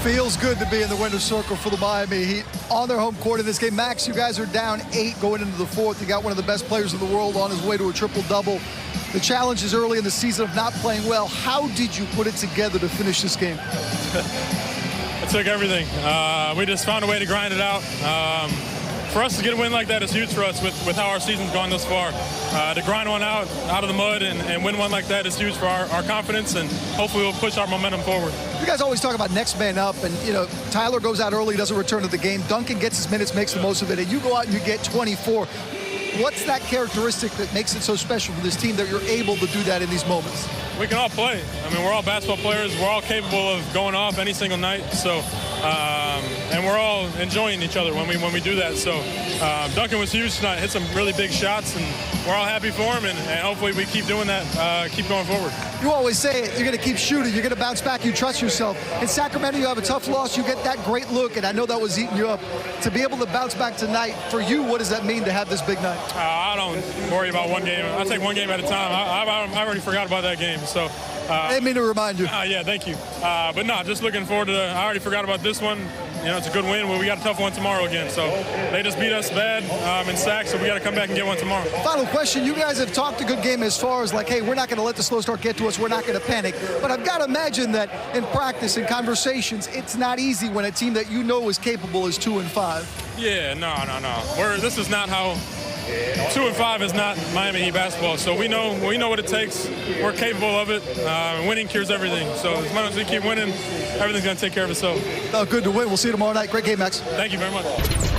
Feels good to be in the winner's circle for the Miami Heat on their home court in this game. Max, you guys are down 8 going into the fourth. You got one of the best players in the world on his way to a triple-double. The challenge is early in the season of not playing well. How did you put it together to finish this game? It took everything. We just found a way to grind it out. For us to get a win like that is huge for us with how our season's gone thus far. To grind one out of the mud and win one like that is huge for our confidence, and hopefully we'll push our momentum forward. You guys always talk about next man up, and, you know, Tyler goes out early, doesn't return to the game. Duncan gets his minutes, makes the most of it, and you go out and you get 24. What's that characteristic that makes it so special for this team that you're able to do that in these moments? We can all play. I mean, we're all basketball players. We're all capable of going off any single night. So, and we're all enjoying each other when we do that. So, Duncan was huge tonight. Hit some really big shots, and we're all happy for him. And hopefully we keep doing that, keep going forward. You always say it. You're going to keep shooting. You're going to bounce back. You trust yourself. In Sacramento, you have a tough loss. You get that great look, and I know that was eating you up. To be able to bounce back tonight, for you, what does that mean to have this big night? I don't worry about one game. I take one game at a time. I already forgot about that game. So, I didn't mean to remind you. Yeah, thank you. But no, just looking forward to I already forgot about this one. You know, it's a good win. Well, we got a tough one tomorrow again. So they just beat us bad in sacks, so we got to come back and get one tomorrow. Final question. You guys have talked a good game as far as like, hey, we're not going to let the slow start get to us. We're not going to panic. But I've got to imagine that in practice and conversations, it's not easy when a team that you know is capable is 2-5. Yeah, no. This is not how 2-5 is not Miami Heat basketball. So we know what it takes. We're capable of it. Winning cures everything. So as long as we keep winning, everything's going to take care of itself. Oh, good to win. We'll see you tomorrow night. Great game, Max. Thank you very much.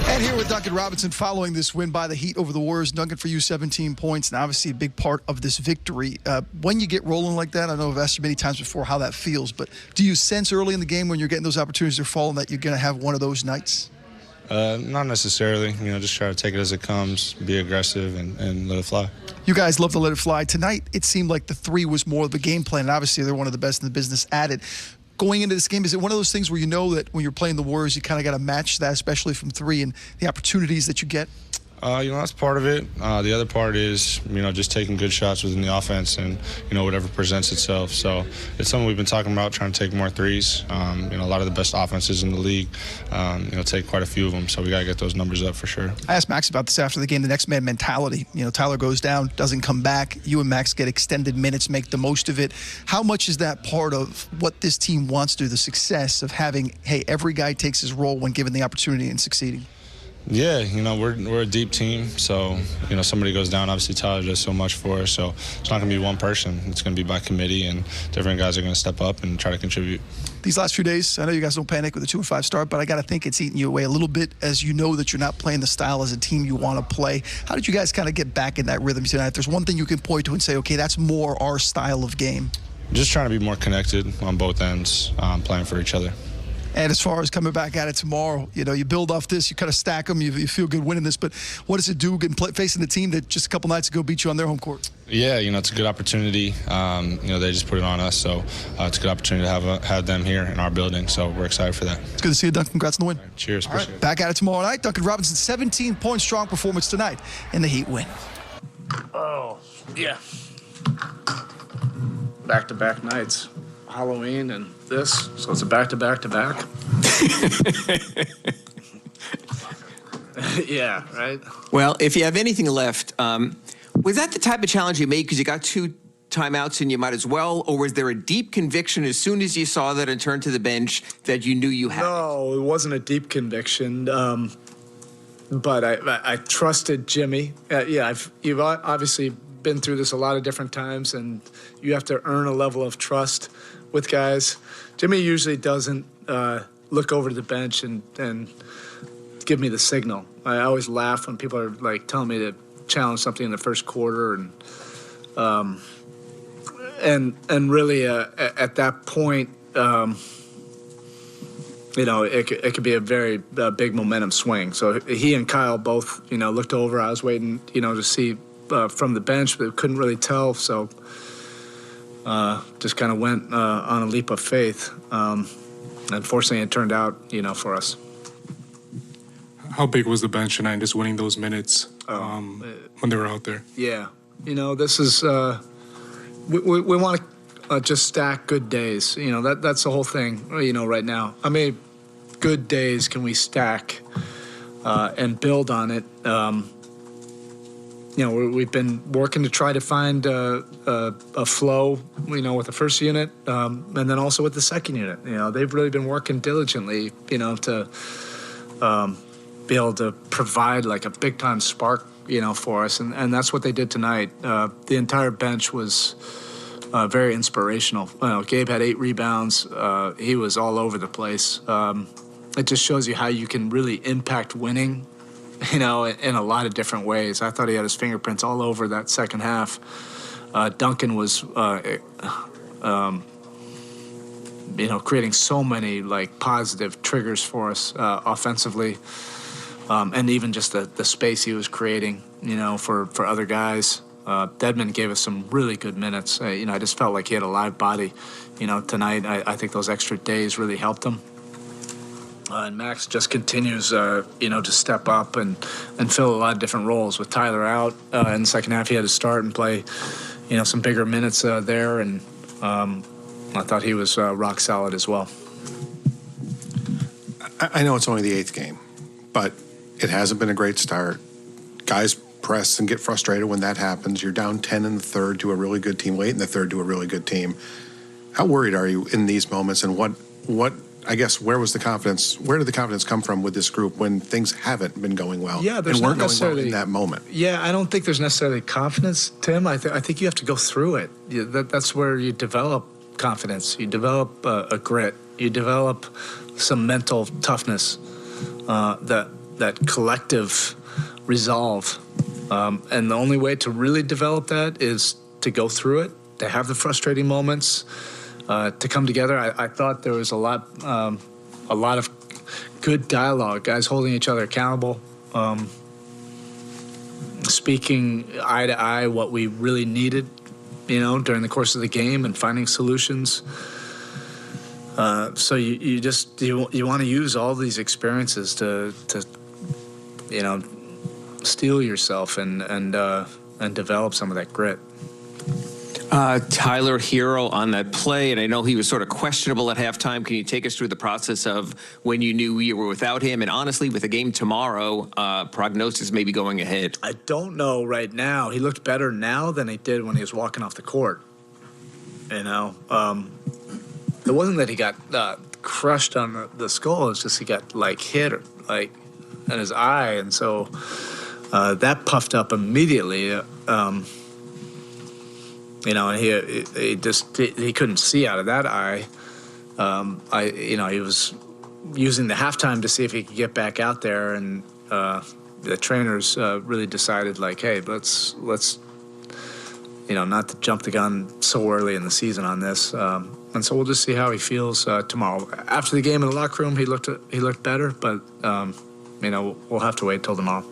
And here with Duncan Robinson following this win by the Heat over the Warriors. Duncan, for you, 17 points, and obviously a big part of this victory. When you get rolling like that, I know I've asked you many times before how that feels, but do you sense early in the game when you're getting those opportunities to fall that you're going to have one of those nights? Not necessarily. You know, just try to take it as it comes, be aggressive, and let it fly. You guys love to let it fly. Tonight, it seemed like the three was more of a game plan, and obviously they're one of the best in the business at it. Going into this game, is it one of those things where you know that when you're playing the Warriors, you kind of got to match that, especially from three, and the opportunities that you get? You know, that's part of it. The other part is, you know, just taking good shots within the offense and, you know, whatever presents itself. So it's something we've been talking about, trying to take more threes. You know, a lot of the best offenses in the league, you know, take quite a few of them. So we got to get those numbers up for sure. I asked Max about this after the game, the next man mentality. You know, Tyler goes down, doesn't come back. You and Max get extended minutes, make the most of it. How much is that part of what this team wants to do, the success of having, hey, every guy takes his role when given the opportunity and succeeding? Yeah, you know, we're a deep team, so, you know, somebody goes down, obviously Tyler does so much for us, so it's not going to be one person. It's going to be by committee, and different guys are going to step up and try to contribute. These last few days, I know you guys don't panic with a 2-5 start, but I got to think it's eating you away a little bit as you know that you're not playing the style as a team you want to play. How did you guys kind of get back in that rhythm tonight? If there's one thing you can point to and say, okay, that's more our style of game. Just trying to be more connected on both ends, playing for each other. And as far as coming back at it tomorrow, you know, you build off this, you kind of stack them, you feel good winning this, but what does it do facing the team that just a couple nights ago beat you on their home court? Yeah, you know, it's a good opportunity. You know, they just put it on us, so it's a good opportunity to have them here in our building, so we're excited for that. It's good to see you, Duncan. Congrats on the win. Right, cheers. All right, back at it tomorrow night. Duncan Robinson, 17-point strong performance tonight in the Heat win. Oh, yeah. Back-to-back nights. Halloween and this, so it's a back-to-back-to-back. Yeah, right? Well, if you have anything left, was that the type of challenge you made because you got 2 timeouts and you might as well, or was there a deep conviction as soon as you saw that and turned to the bench that you knew you had No, it wasn't a deep conviction, but I trusted Jimmy. Yeah, you've obviously been through this a lot of different times, and you have to earn a level of trust with guys. Jimmy usually doesn't look over to the bench and give me the signal. I always laugh when people are like telling me to challenge something in the first quarter, and really at that point, you know, it could be a very big momentum swing. So he and Kyle both, you know, looked over. I was waiting, you know, to see from the bench, but couldn't really tell. So. Just kind of went on a leap of faith. Unfortunately, it turned out, you know, for us. How big was the bench tonight, just winning those minutes when they were out there? Yeah. You know, this is we want to just stack good days. That's the whole thing, right now. How many good days can we stack and build on it? We've been working to try to find a flow, with the first unit, and then also with the second unit. They've really been working diligently, to be able to provide like a big time spark, for us, and that's what they did tonight. The entire bench was very inspirational. Gabe had 8 rebounds. He was all over the place. It just shows you how you can really impact winning, in a lot of different ways. I thought he had his fingerprints all over that second half. Duncan was, creating so many like positive triggers for us offensively, and even just the space he was creating, for other guys. Dedmon gave us some really good minutes. I just felt like he had a live body, tonight. I think those extra days really helped him. And Max just continues, to step up and fill a lot of different roles. With Tyler out in the second half, he had to start and play, some bigger minutes there. And I thought he was rock solid as well. I know it's only the 8th game, but it hasn't been a great start. Guys press and get frustrated when that happens. You're down 10 in the third to a really good team, late in the third to a really good team. How worried are you in these moments, and what I guess, where did the confidence come from with this group when things haven't been going well? Yeah, there's and weren't not going well in that moment. Yeah, I don't think there's necessarily confidence, Tim. I think you have to go through it. That's where you develop confidence. You develop a grit. You develop some mental toughness, that collective resolve. And the only way to really develop that is to go through it, to have the frustrating moments, to come together. I thought there was a lot of good dialogue, guys holding each other accountable, speaking eye to eye what we really needed, during the course of the game, and finding solutions. So you want to use all these experiences to steel yourself and develop some of that grit. Tyler Hero on that play, and I know he was sort of questionable at halftime. Can you take us through the process of when you knew you were without him? And honestly, with a game tomorrow, prognosis may be going ahead. I don't know right now. He looked better now than he did when he was walking off the court. It wasn't that he got crushed on the skull. It's just he got hit in his eye, and so that puffed up immediately. And he couldn't see out of that eye. He was using the halftime to see if he could get back out there, and the trainers really decided hey, let's not to jump the gun so early in the season on this. And so we'll just see how he feels tomorrow. After the game in the locker room, he looked better, but we'll have to wait till tomorrow.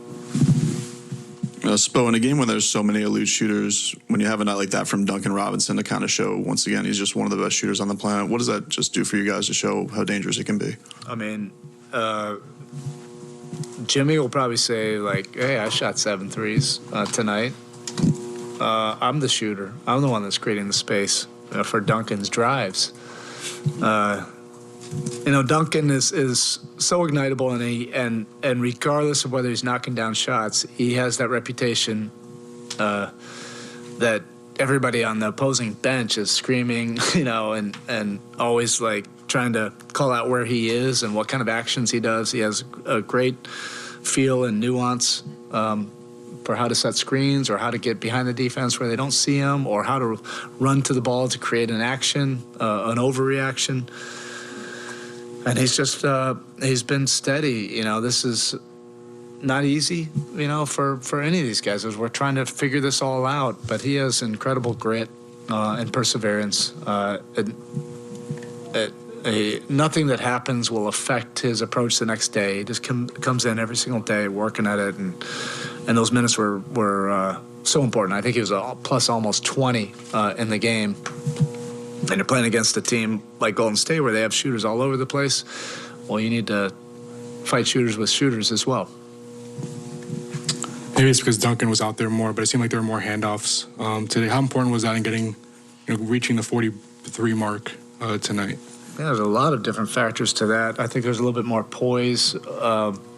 Spo, in a game when there's so many elite shooters, when you have a night like that from Duncan Robinson to kind of show, once again, he's just one of the best shooters on the planet, what does that just do for you guys to show how dangerous it can be? I mean, Jimmy will probably say, hey, I shot 7 threes tonight. I'm the shooter. I'm the one that's creating the space for Duncan's drives. Duncan is so ignitable, and regardless of whether he's knocking down shots, he has that reputation that everybody on the opposing bench is screaming, and always trying to call out where he is and what kind of actions he does. He has a great feel and nuance for how to set screens, or how to get behind the defense where they don't see him, or how to run to the ball to create an action, an overreaction. And he's been steady. This is not easy, for any of these guys as we're trying to figure this all out. But he has incredible grit and perseverance. Nothing that happens will affect his approach the next day. He just comes in every single day working at it, and those minutes were so important. I think he was plus almost 20 in the game. And you're playing against a team like Golden State where they have shooters all over the place. Well, you need to fight shooters with shooters as well. Maybe it's because Duncan was out there more, but it seemed like there were more handoffs today. How important was that in getting reaching the 43 mark tonight? Yeah, there's a lot of different factors to that. I think there's a little bit more poise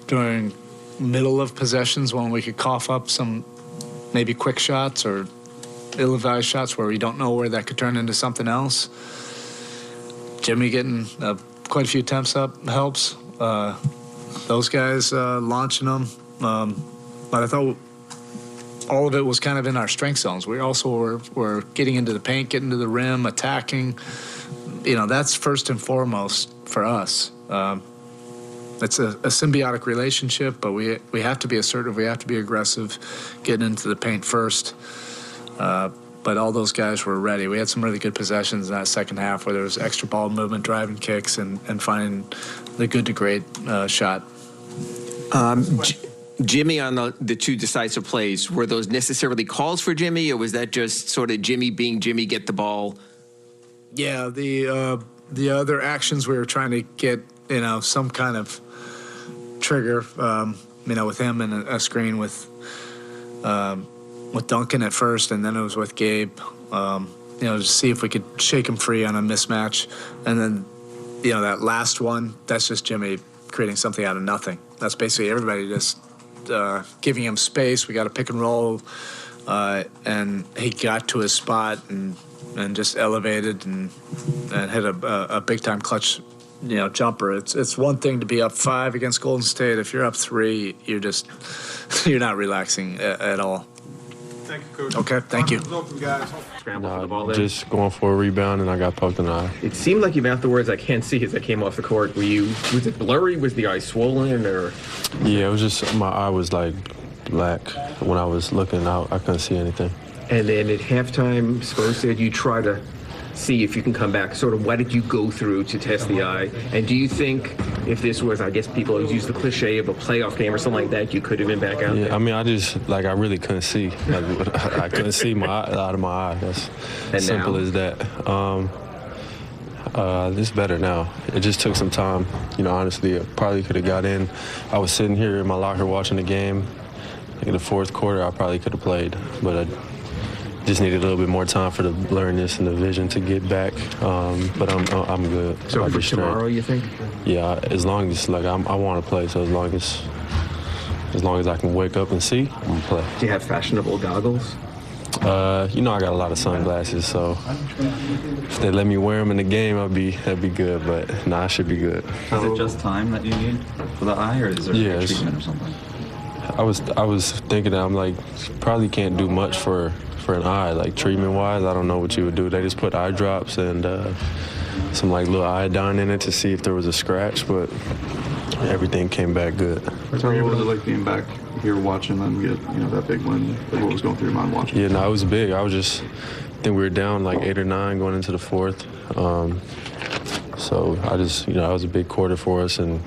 during middle of possessions when we could cough up some maybe quick shots or ill-advised shots where we don't know where that could turn into something else. Jimmy getting quite a few attempts up helps. Those guys launching them. But I thought all of it was kind of in our strength zones. We also were getting into the paint, getting to the rim, attacking. That's first and foremost for us. It's a symbiotic relationship, but we have to be assertive. We have to be aggressive, getting into the paint first. But all those guys were ready. We had some really good possessions in that second half where there was extra ball movement, driving kicks, and finding the good to great shot. Jimmy, on the two decisive plays, were those necessarily calls for Jimmy, or was that just sort of Jimmy being Jimmy, get the ball? Yeah, the other actions we were trying to get, some kind of trigger, with him and a screen with Duncan at first, and then it was with Gabe, to see if we could shake him free on a mismatch. And then, that last one, that's just Jimmy creating something out of nothing. That's basically everybody just giving him space. We got a pick and roll, and he got to his spot and just elevated and hit a big-time clutch, jumper. It's one thing to be up 5 against Golden State. If you're up 3, you're not relaxing at all. Thank you, Coach. Okay, thank you. Just going for a rebound, and I got poked in the eye. It seemed like even afterwards, I can't see as I came off the court. Was it blurry? Was the eye swollen? Or? Yeah, it was just my eye was like black. When I was looking out, I couldn't see anything. And then at halftime, Spurs said you try to see if you can come back. Sort of what did you go through to test the eye? And do you think if this was, I guess people always use the cliche of a playoff game or something like that, you could have been back out there? I mean, I really couldn't see. I couldn't see my eye out of my eye. That's as simple as that. It's better now. It just took some time. Honestly, I probably could have got in. I was sitting here in my locker watching the game. In the fourth quarter, I probably could have played, but I just needed a little bit more time for the learnness and the vision to get back. But I'm good. So for tomorrow, you think? Yeah, as long as I want to play. So as long as I can wake up and see, I'm gonna play. Do you have fashionable goggles? I got a lot of sunglasses, so if they let me wear them in the game, that'd be good. But I should be good. Is it just time that you need for the eye, or is there a treatment or something? I was thinking that I'm probably can't do much for an eye, treatment-wise. I don't know what you would do. They just put eye drops and some little iodine in it to see if there was a scratch, but everything came back good. So what was it like being back here watching them get that big win? What was going through your mind watching? Yeah, no, it was big. I think we were down 8 or 9 going into the fourth. So I just, it was a big quarter for us, and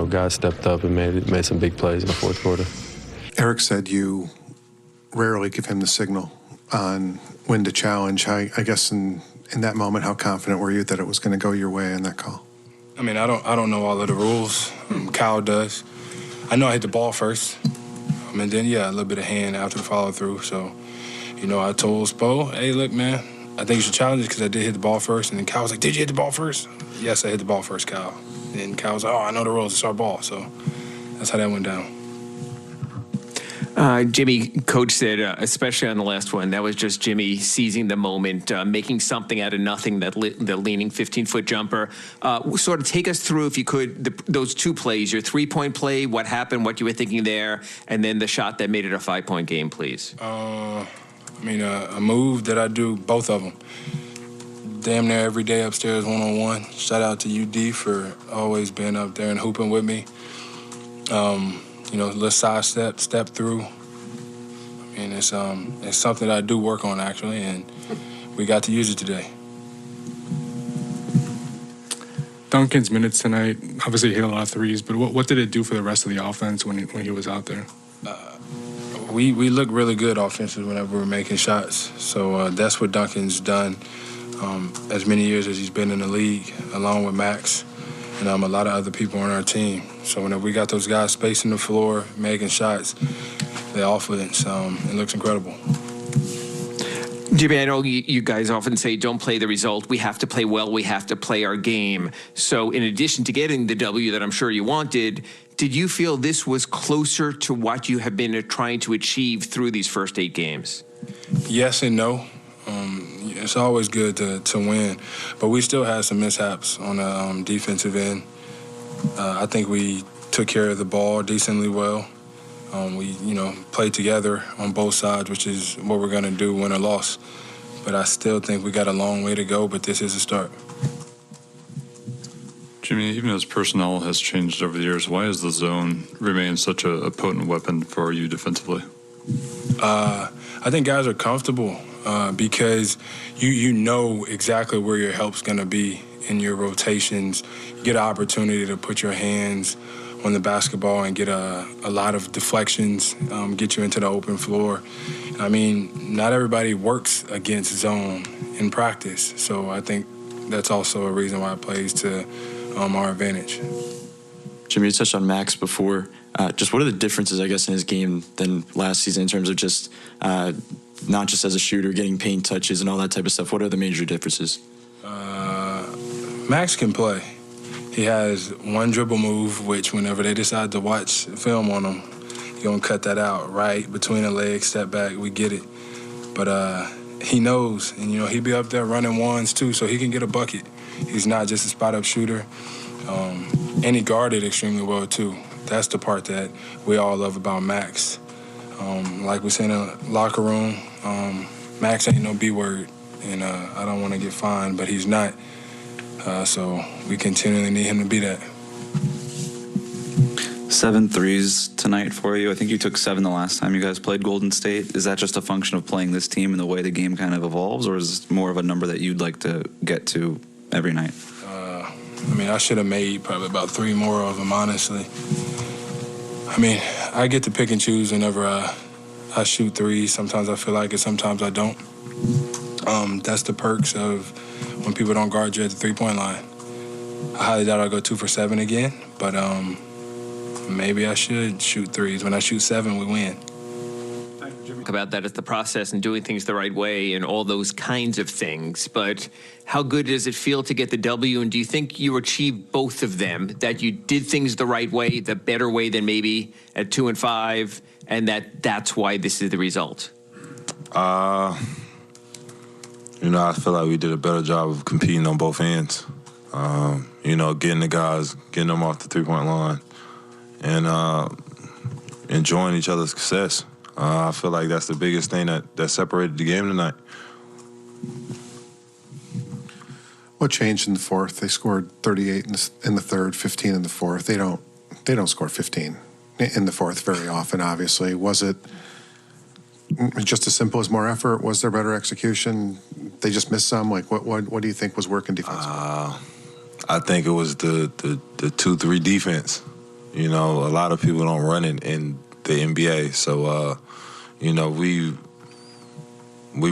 guys stepped up and made some big plays in the fourth quarter. Eric said you rarely give him the signal on when to challenge. I guess in that moment, how confident were you that it was going to go your way in that call? I mean, I don't know all of the rules. Kyle does. I know I hit the ball first, and then a little bit of hand after the follow through. So, I told Spo, hey, look, man, I think you should challenge it because I did hit the ball first. And then Kyle was like, did you hit the ball first? Yes, I hit the ball first, Kyle. And Kyle was like, oh, I know the rules. It's our ball. So that's how that went down. Jimmy, Coach said, especially on the last one, that was just Jimmy seizing the moment, making something out of nothing, the leaning 15-foot jumper. Sort of take us through, if you could, those 2 plays, your 3-point play, what happened, what you were thinking there, and then the shot that made it a 5-point game, please. A move that I do, both of them. Damn near every day upstairs, one-on-one. Shout out to UD for always being up there and hooping with me. Little side step through. It's something that I do work on, actually, and we got to use it today. Duncan's minutes tonight, obviously he hit a lot of threes, but what did it do for the rest of the offense when he was out there? We look really good offensively whenever we're making shots, so that's what Duncan's done as many years as he's been in the league, along with Max and a lot of other people on our team. So whenever we got those guys spacing the floor, making shots, they off it. It looks incredible. Jimmy, I know you guys often say don't play the result. We have to play well. We have to play our game. So in addition to getting the W that I'm sure you wanted, did you feel this was closer to what you have been trying to achieve through these first 8 games? Yes and no. It's always good to win, but we still had some mishaps on the defensive end. I think we took care of the ball decently well. We, played together on both sides, which is what we're going to do, win or loss. But I still think we got a long way to go, but this is a start. Jimmy, even as personnel has changed over the years, why has the zone remained such a potent weapon for you defensively? I think guys are comfortable because you know exactly where your help's going to be in your rotations. You get an opportunity to put your hands on the basketball and get a lot of deflections, get you into the open floor. I mean, not everybody works against zone in practice, so I think that's also a reason why it plays to our advantage. Jimmy, you touched on Max before. Just what are the differences, I guess, in his game than last season in terms of just not just as a shooter, getting paint touches and all that type of stuff? What are the major differences? Max can play. He has one dribble move, which whenever they decide to watch film on him, you're going to cut that out, right? Between the legs, step back, we get it. But he knows, and, he'd be up there running ones, too, so he can get a bucket. He's not just a spot-up shooter. And he guarded extremely well, too. That's the part that we all love about Max. Like we said in the locker room, Max ain't no B-word, and I don't want to get fined, but he's not. So we continually need him to be that. 7 threes tonight for you. I think you took 7 the last time you guys played Golden State. Is that just a function of playing this team and the way the game kind of evolves, or is it more of a number that you'd like to get to every night? I should have made probably about 3 more of them, honestly. I get to pick and choose whenever I shoot threes. Sometimes I feel like it, sometimes I don't. That's the perks of when people don't guard you at the three-point line. I highly doubt I'll go 2 for 7 again, but maybe I should shoot threes. When I shoot 7, we win. About that as the process and doing things the right way and all those kinds of things. But how good does it feel to get the W? And do you think you achieved both of them, that you did things the right way, the better way than maybe at 2 and 5, and that's why this is the result? I feel like we did a better job of competing on both ends. Getting the guys, getting them off the three-point line, and enjoying each other's success. I feel like that's the biggest thing that separated the game tonight. What changed in the fourth? They scored 38 in the third, 15 in the fourth. They don't score 15 in the fourth very often, obviously. Was it just as simple as more effort? Was there better execution? They just missed some? Like, what do you think was working defensively? I think it was the 2-3 defense. A lot of people don't run it in the NBA. So, we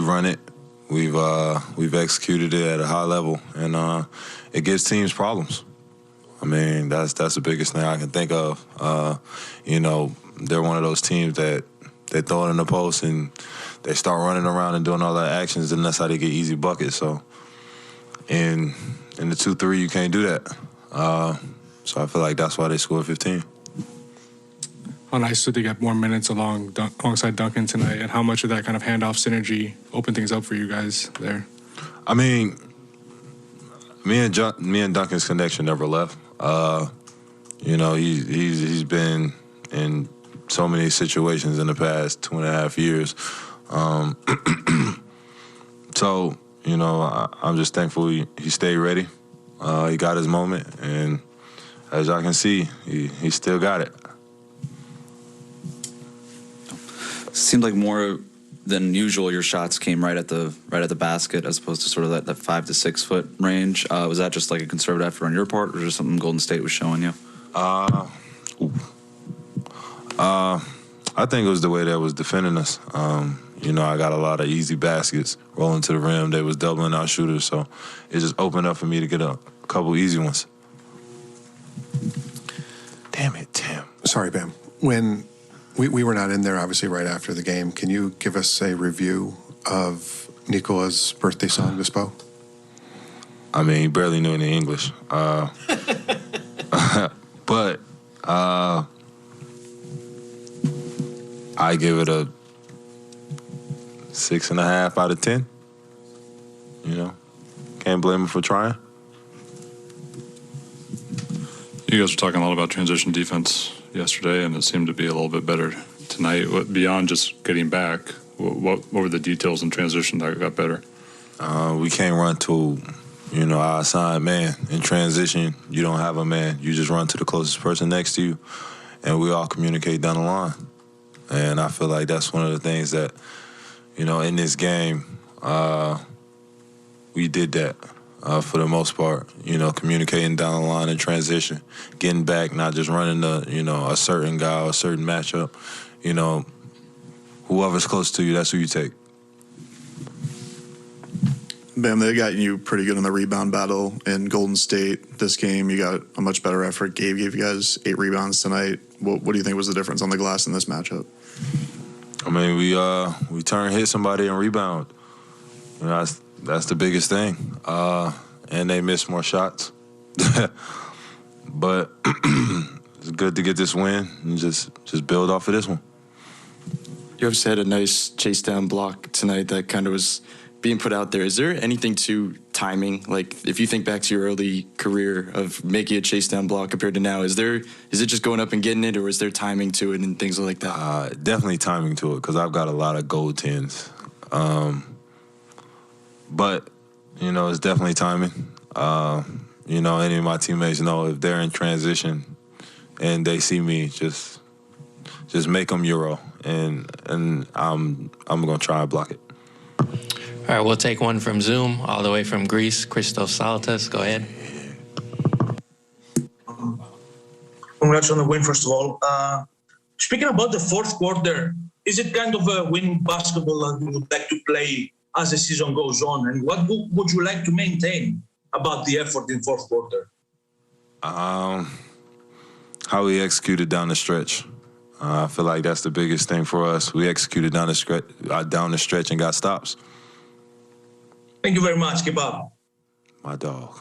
run it. We've executed it at a high level, and it gives teams problems. That's the biggest thing I can think of. They're one of those teams that they throw it in the post and they start running around and doing all that actions, and that's how they get easy buckets. So, in the 2-3, you can't do that. So I feel like that's why they scored 15. How nice to get more minutes alongside Duncan tonight, and how much of that kind of handoff synergy opened things up for you guys there? Me and Duncan's connection never left. He's been in so many situations in the past 2.5 years. So, I'm just thankful he stayed ready. He got his moment, and as y'all can see, he still got it. Seemed like more than usual your shots came right at the basket as opposed to sort of that 5 to 6 foot range. Was that just like a conservative effort on your part, or just something Golden State was showing you? I think it was the way that was defending us. I got a lot of easy baskets rolling to the rim. They was doubling our shooters, so it just opened up for me to get a couple easy ones. Damn it, Tim. Sorry, Bam. When we were not in there, obviously, right after the game, can you give us a review of Nikola's birthday song to Spo? I mean, he barely knew any English. But I give it a 6.5 out of 10. You know, can't blame him for trying. You guys were talking a lot about transition defense yesterday, and it seemed to be a little bit better tonight. Beyond just getting back, what were the details in transition that got better? We can't run to, our assigned man. In transition, you don't have a man. You just run to the closest person next to you, and we all communicate down the line. And I feel like that's one of the things that, in this game, we did that for the most part. Communicating down the line in transition, getting back, not just running a certain guy or a certain matchup. Whoever's close to you, that's who you take. Bam, they got you pretty good in the rebound battle in Golden State. This game, you got a much better effort. Gabe gave you guys 8 rebounds tonight. What do you think was the difference on the glass in this matchup? I mean, we turn, hit somebody, and rebound. That's the biggest thing. And they miss more shots. But it's good to get this win and just build off of this one. You obviously had a nice chase down block tonight that kind of was being put out there. Is there anything to timing? Like, if you think back to your early career of making a chase down block compared to now, is it just going up and getting it, or is there timing to it and things like that? Definitely timing to it, because I've got a lot of gold 10s. But, it's definitely timing. Any of my teammates know if they're in transition and they see me, just make them Euro, and I'm going to try and block it. All right, we'll take one from Zoom, all the way from Greece. Christos Salatas, go ahead. Congrats on the win, first of all. Speaking about the fourth quarter, is it kind of a winning basketball that you would like to play as the season goes on? And what would you like to maintain about the effort in fourth quarter? How we executed down the stretch. I feel like that's the biggest thing for us. We executed down the stretch and got stops. Thank you very much. Keep up. My dog.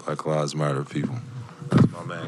Black Lives Matter, people. That's my man.